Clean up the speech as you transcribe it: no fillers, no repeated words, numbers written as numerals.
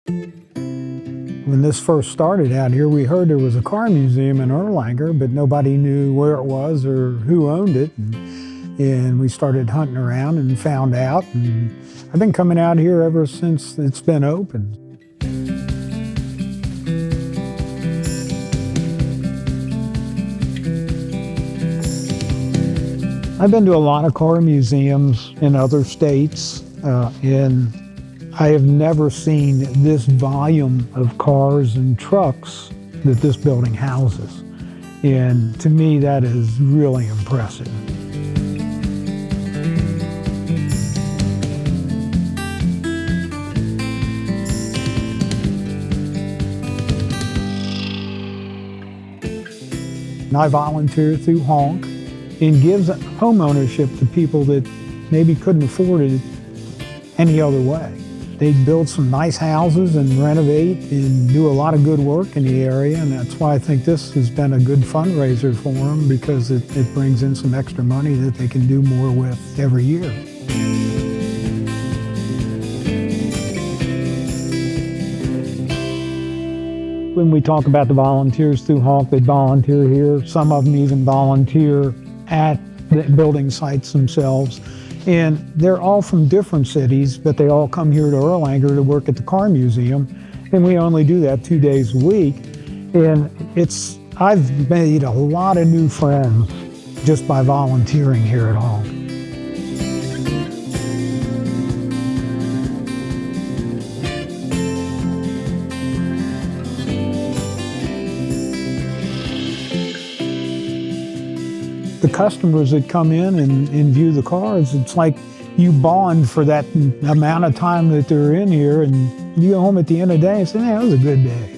When this first started out here, we heard there was a car museum in Erlanger, but nobody knew where it was or who owned it. And we started hunting around and found out. And I've been coming out here ever since it's been open. I've been to a lot of car museums in other states, and I have never seen this volume of cars and trucks that this building houses. And to me, that is really impressive. And I volunteer through HONK and gives home ownership to people that maybe couldn't afford it any other way. They build some nice houses and renovate and do a lot of good work in the area, and that's why I think this has been a good fundraiser for them, because it brings in some extra money that they can do more with every year. When we talk about the volunteers through HONK, they volunteer here. Some of them even volunteer at the building sites themselves. And they're all from different cities, but they all come here to Erlanger to work at the car museum. And we only do that 2 days a week. And I've made a lot of new friends just by volunteering here at HONK. The customers that come in and view the cars, it's like you bond for that amount of time that they're in here, and you go home at the end of the day and say, "Man, that was a good day."